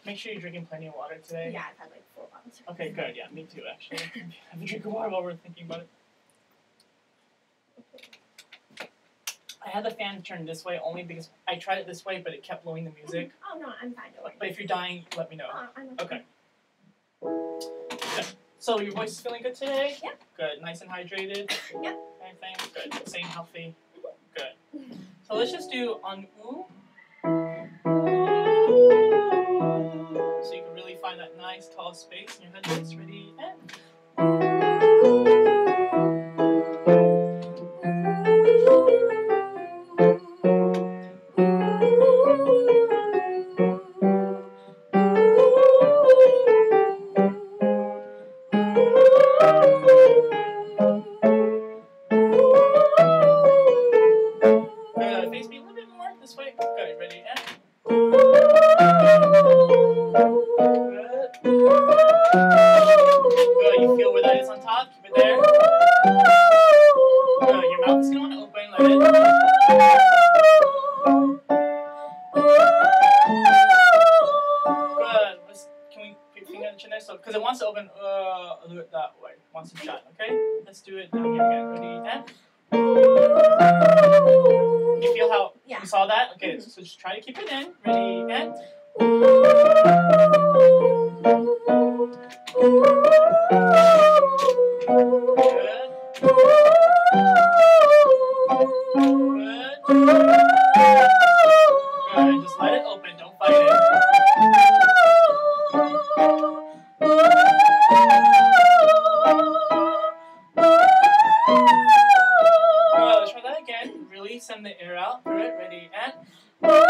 Make sure you're drinking plenty of water today. Yeah, I've had like 4 bottles. Okay, good. Yeah, me too, actually. Have a drink of water while we're thinking about it. I had the fan turned this way only because I tried it this way, but it kept blowing the music. Oh, no, I'm fine. Don't worry. But if you're dying, let me know. I'm Okay. Good. So your voice is feeling good today? Yeah. Good. Nice and hydrated? Yeah. Everything? Good. Staying healthy? Good. So let's just do on ooh. So you can really find that nice tall space in your head. It's ready and face me a little bit more this way. Good. Ready and good. Good. You feel where that is on top? Keep it there. Good. Your mouth is going to open. Let it. Good. Can we put your finger on the chin there? So, because it wants to open a little bit that way. It wants to shut. Okay. Let's do it down here again. Ready and. You feel how you saw that? Okay. So just try to keep it in. Ready and. Good. Good. Good. Just let it open. Don't fight it. Good. Let's try that again. Really send the air out. Good. Ready and. Good.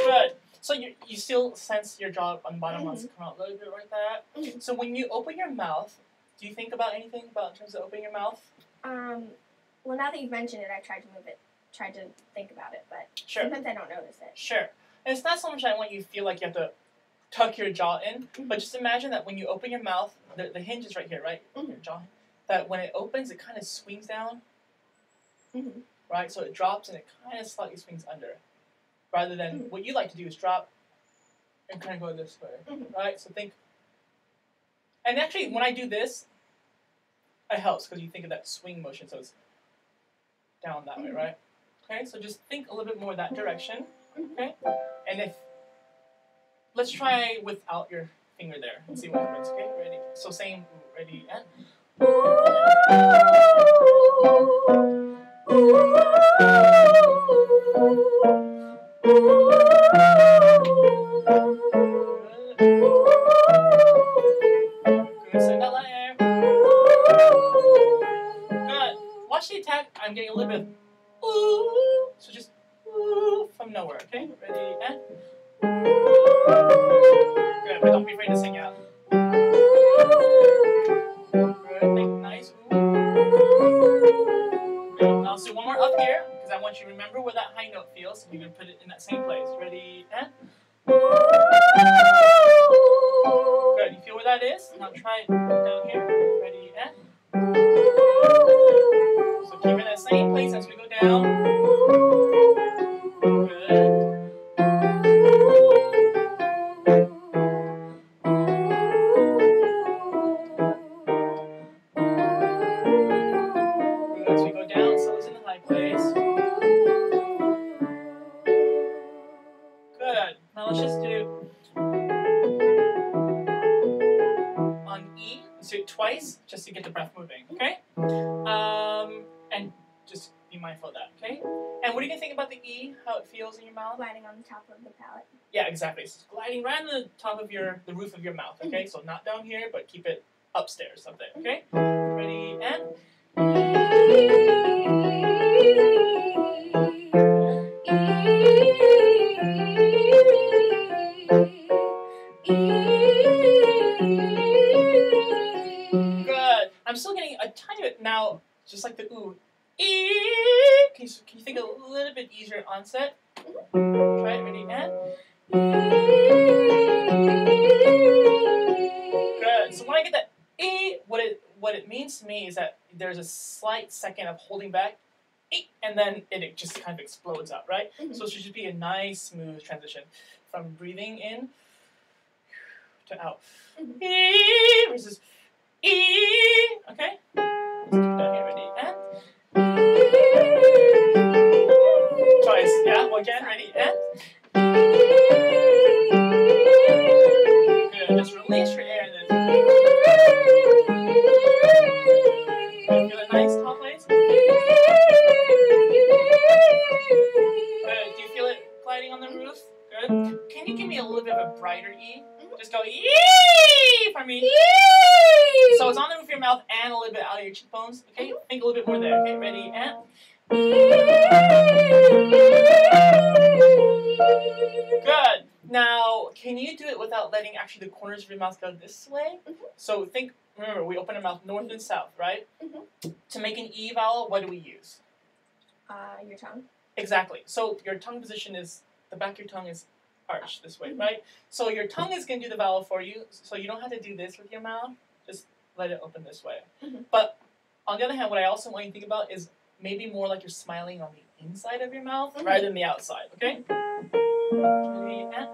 Good. So you still sense your jaw on the bottom wants to come out a little bit like that. So when you open your mouth, do you think about anything about in terms of opening your mouth? Well, now that you've mentioned it, I tried to move it, tried to think about it, but Sure. sometimes I don't notice it. Sure. And it's not so much I want you to feel like you have to tuck your jaw in, but just imagine that when you open your mouth, the hinge is right here, right? Your jaw. That when it opens, it kind of swings down, right? So it drops and it kind of slightly swings under. Rather than what you like to do is drop and kind of go this way, right? So think. And actually, when I do this, it helps because you think of that swing motion, so it's down that way, right? Okay, so just think a little bit more that direction, okay? And let's try without your finger there and see what happens, okay? Ready? So same, ready, and. Good, send that air. Good. Watch the attack. I'm getting a little bit. Ooh. So just ooh from nowhere, okay? Ready, and. Good, but don't be afraid to sing out. Good, make nice. Ooh. Good. Now let's do one more up here, because I want you to remember where that high note feels. So you're going to put it in that same place. Ready, and. Good. You feel where that is? Now try it down here. Ready, and. So keep it in that same place as we go down. Good. Good. As we go down, so it's in the high place. Good. Now let's just do on E. Let's do it twice just to get the breath moving, okay? And just be mindful of that, okay? And what are you going to think about the E, how it feels in your mouth? Gliding on the top of the palate. Yeah, exactly. So it's gliding right on the top of the roof of your mouth, okay? So not down here, but keep it upstairs, something, okay? Ready, and... Good. I'm still getting a tiny bit now, just like the ooh. Can you think a little bit easier onset? Try it, ready, and... Good. So when I get that E, what it means to me is that there's a slight second of holding back, and then it just kind of explodes out, right? Mm-hmm. So it should be a nice, smooth transition from breathing in to out. Mm-hmm. E versus E. Okay. Let's keep that here. Ready? And twice. Yeah. Well, again. Ready? And good. Just release your air and then. Feel a nice top place. Good. Do you feel it gliding on the roof? Good. Can you give me a little bit of a brighter E? Just go yee for me. So it's on the roof of your mouth and a little bit out of your cheekbones. Okay. Think a little bit more there. Okay. Ready? And. Good. Now, can you do it without letting actually the corners of your mouth go this way? Mm-hmm. So remember, we open our mouth north and south, right? Mm-hmm. To make an E vowel, what do we use? Your tongue. Exactly. So your tongue position is, the back of your tongue is arched this way, Mm-hmm. right? So your tongue is going to do the vowel for you, so you don't have to do this with your mouth. Just let it open this way. Mm-hmm. But on the other hand, what I also want you to think about is maybe more like you're smiling on the inside of your mouth Mm-hmm. rather than the outside, okay? Ready, and.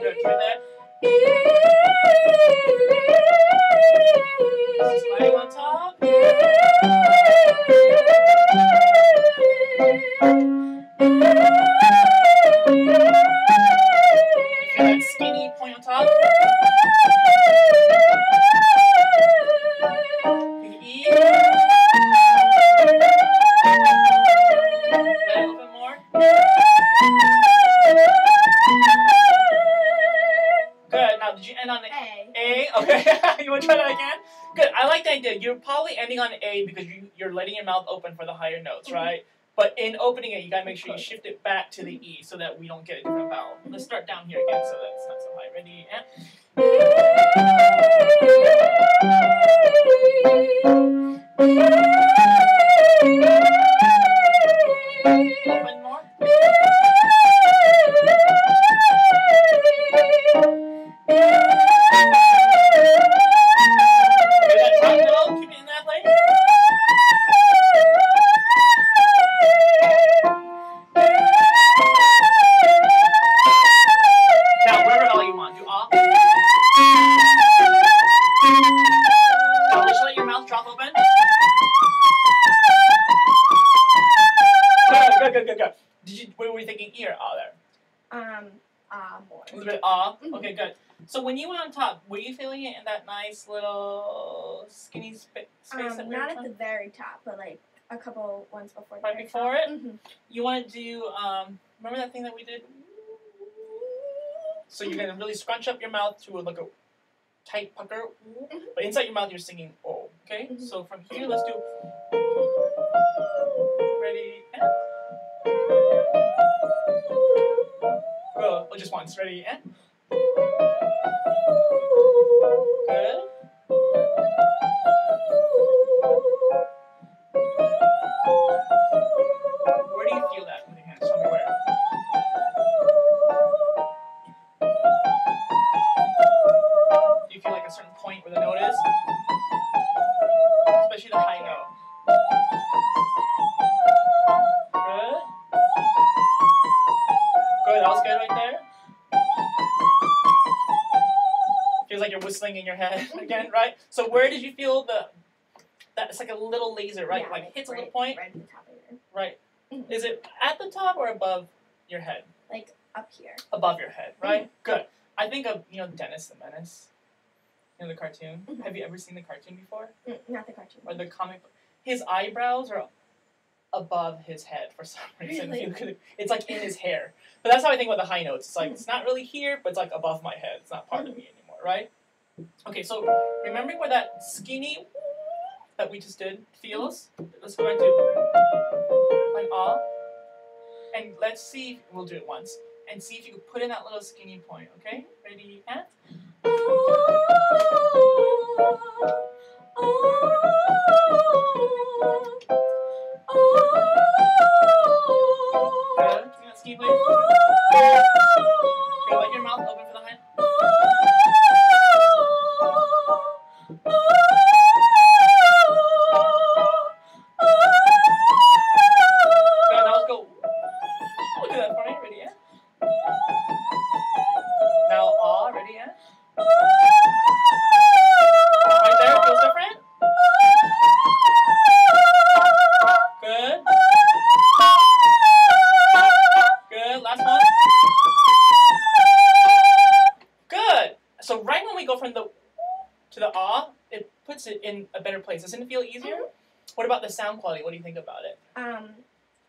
Good, try that. Smiling on top. Feel that skinny point on top. Big E. A little bit more. Good. Now, did you end on the A. A? Okay. You want to try that again? Good. I like the idea. You're probably ending on A because you're letting your mouth open for the higher notes, Mm-hmm. right? But in opening it, you gotta make sure you shift it back to the E so that we don't get a different vowel. Let's start down here again so that it's not so high. Ready? And. Open more. Okay, that top note, keep it in that place. Now, wherever vowel you want, do ah. Now, just let your mouth drop open. Good. What were you thinking? E or ah there? More. A little bit ah. Mhm. Okay, good. So when you went on top, were you feeling it in that nice little skinny space that we were Not at trying? the very top, but like a couple ones before. Right before it? Mm-hmm. You want to do, remember that thing that we did? So you're going to really scrunch up your mouth to like a tight pucker, but inside your mouth you're singing oh, okay? Mhm. So from here, let's do, ready, and. Go, just once, ready, and. Good. Where do you feel that with your hands? Tell me where. Do you feel like a certain point where the note is? Especially the high note. Good. Good, that was good right there. Feels like you're whistling in your head again, right? So where did you feel that's like a little laser, right? Yeah, like hits a right, little point? right at the top of your, Right. Mhm. Is it at the top or above your head? like up here. Above your head, right? Good. I think of, Dennis the Menace. You know the cartoon? Mhm. Have you ever seen the cartoon before? Not the cartoon. Or the comic book? His eyebrows are above his head for some reason. Really? If you look at it, it's like in his hair. But that's how I think about the high notes. It's like, it's not really here, but it's like above my head. It's not part of me anymore, right? Okay, so remembering where that skinny that we just did feels, let's go back to an ah. And let's see, we'll do it once. And see if you can put in that little skinny point, okay? Ready, and? Good, now let's go. Do that for me. Ready, and? Now, ah, ready, and? Right there, feels different? Good. Good, last one. Good. So right when we go from the to the ah, it puts it in a better place. Doesn't it feel easier? What about the sound quality? What do you think about it?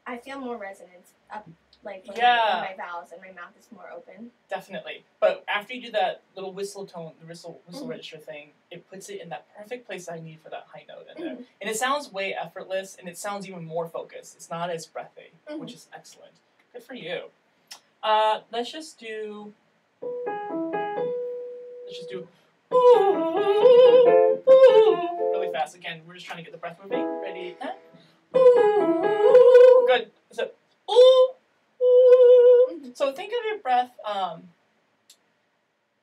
I feel more resonance up, like when Yeah. my vowels and my mouth is more open. Definitely. But after you do that little whistle tone, the whistle Mhm. register thing, it puts it in that perfect place I need for that high note in there. And it sounds way effortless, and it sounds even more focused. It's not as breathy, which is excellent. Good for you. Let's just do really fast. Again, we're just trying to get the breath moving. Ready? Good. So, so think of your breath.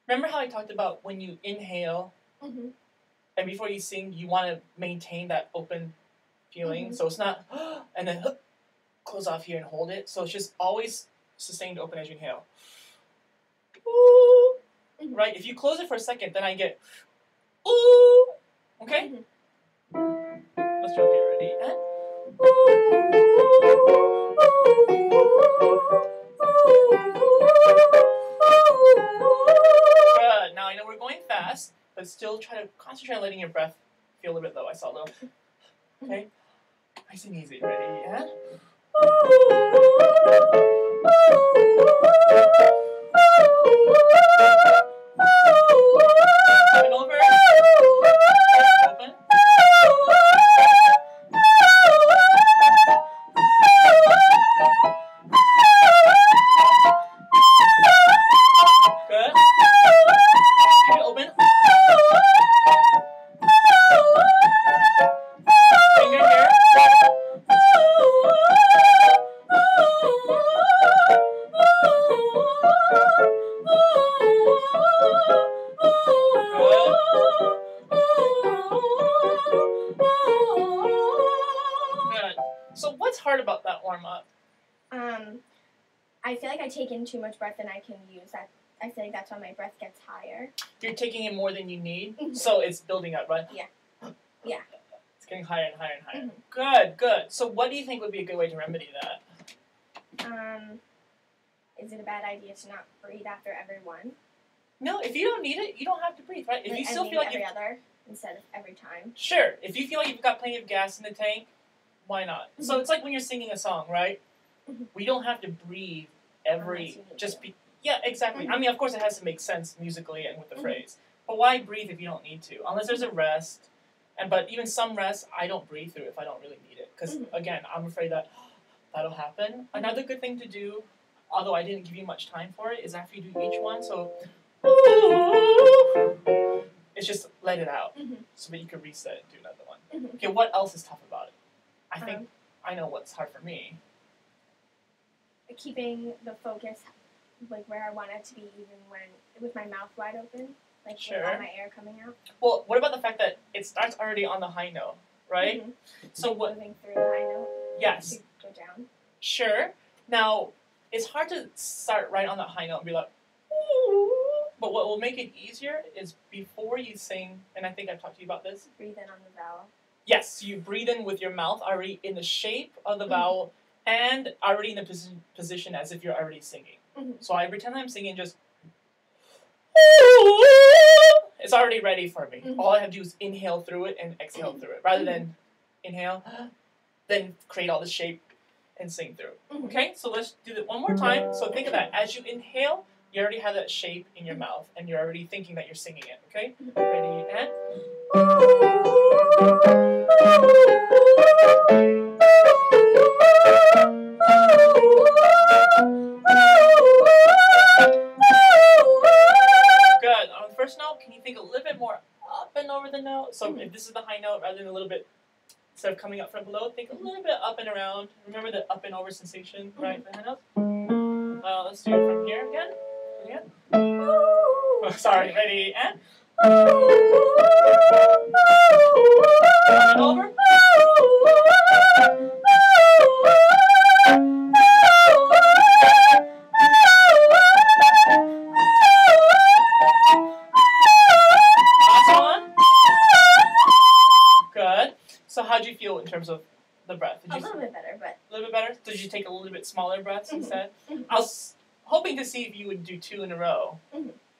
Remember how I talked about when you inhale and before you sing, you want to maintain that open feeling. So it's not and then close off here and hold it. So it's just always sustained open as you inhale. Right? If you close it for a second, then I get ooh. Okay? Let's do it. Ready? And good. Now I know we're going fast, but still try to concentrate on letting your breath feel a little bit low. I saw a little. Okay? Nice and easy. Ready? And up and over. Open. Good. Keep it open. Finger here. Good. So what's hard about that warm up? I feel like I take in too much breath than I can use. I feel like that's why my breath gets higher. You're taking in more than you need, so it's building up, right? Yeah. Yeah. It's getting higher and higher and higher. Good, good. So what do you think would be a good way to remedy that? Is it a bad idea to not breathe after every one? No, if you don't need it, you don't have to breathe, right? If you still feel like every other instead of every time. Sure. If you feel like you've got plenty of gas in the tank, why not? So it's like when you're singing a song, right? We don't have to breathe yeah, exactly. I mean, of course it has to make sense musically and with the phrase. But why breathe if you don't need to? Unless there's a rest. But even some rest, I don't breathe through if I don't really need it. Because, again, I'm afraid that that'll happen. Another good thing to do, although I didn't give you much time for it, is after you do each one, so it's just let it out so that you can reset and do another one. Okay, what else is tough about it? I think I know what's hard for me. Keeping the focus like where I want it to be, even when with my mouth wide open, like with all my air coming out. Well, what about the fact that it starts already on the high note, right? So like what? Moving through the high note. Yes. To go down. Sure. Now it's hard to start right on that high note and be like, ooh. But what will make it easier is before you sing, and I think I've talked to you about this. Breathe in on the vowel. Yes, you breathe in with your mouth already in the shape of the vowel and already in the position as if you're already singing. So I pretend I'm singing just, it's already ready for me. All I have to do is inhale through it and exhale through it, rather than inhale, then create all the shape and sing through. Okay, so let's do it one more time. So think of that. As you inhale, you already have that shape in your mouth, and you're already thinking that you're singing it. Okay, ready, and... Good. On the first note, can you think a little bit more up and over the note? So if this is the high note, rather than a little bit, instead of coming up from below, think a little bit up and around. Remember the up and over sensation, right? The high notes. Let's do it from here again. Oh, sorry. Ready, and... So how do you feel in terms of the breath? A little bit better, but... A little bit better? Did you take a little bit smaller breaths instead? Mm-hmm. I was hoping to see if you would do 2 in a row,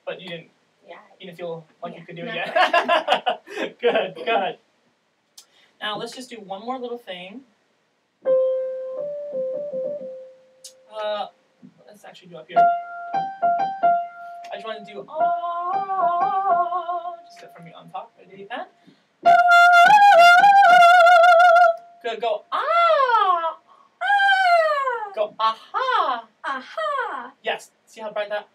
but you didn't. Yeah. You didn't feel like you could do it not yet? Good, good. Now let's just do one more little thing. Let's actually do up here. I just want to do just get from me on top. Ready? And good. Go ah. Go aha. Aha. Yes. See how bright that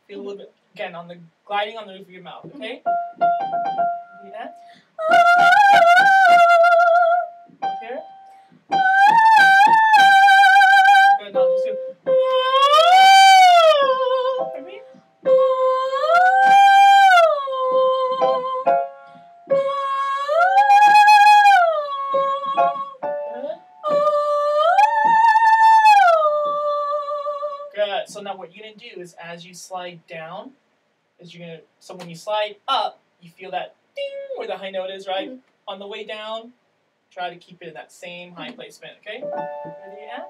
feel a little bit again on the gliding on the roof of your mouth. Okay. Ready? And up here. Good. Now just do. For me. Good. So now what you're gonna do is as you slide down, so when you slide up, you feel that ding where the high note is, right? On the way down, try to keep it in that same high placement, okay? Ready? And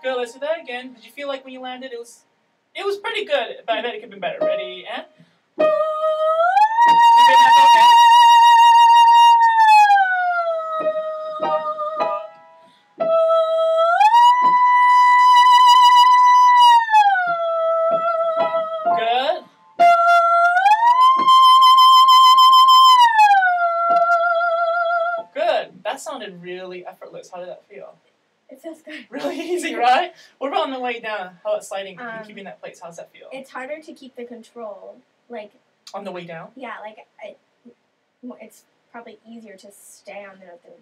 good, let's do that again. Did you feel like when you landed it was pretty good, but I bet it could have been better. Ready? And keep it up, okay? Good. Good. That sounded really effortless. How did that feel? It feels good. Really easy, right? What about on the way down? How it's sliding, keeping that place? How's that feel? It's harder to keep the control, like... On the way down? Yeah, like, it's probably easier to stay on the note than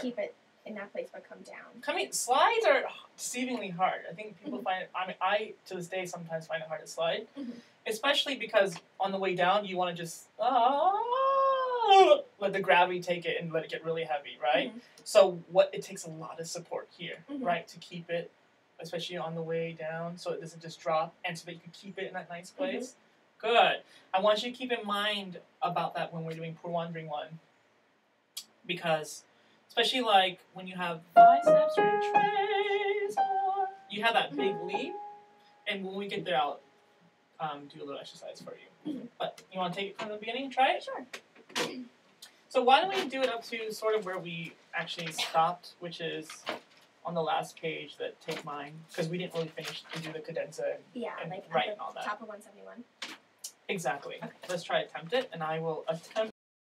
keep it in that place but come down. Slides are deceivingly hard. I think people find it, I, to this day, sometimes find it hard to slide. Especially because on the way down, you want to just, let the gravity take it and let it get really heavy, right? So it takes a lot of support here, right, to keep it, especially on the way down, so it doesn't just drop, and so that you can keep it in that nice place. Good. I want you to keep in mind about that when we're doing Poor Wandering 1, because especially like when you have biceps retrace more, you have that big leap, and when we get there, I'll do a little exercise for you. But you want to take it from the beginning and try it? Sure. So why don't we do it up to sort of where we actually stopped, which is on the last page, that Take Mine, because we didn't really finish to do the cadenza and like write at and all the that. top of 171. Exactly. Okay. Let's try attempt it, and I will attempt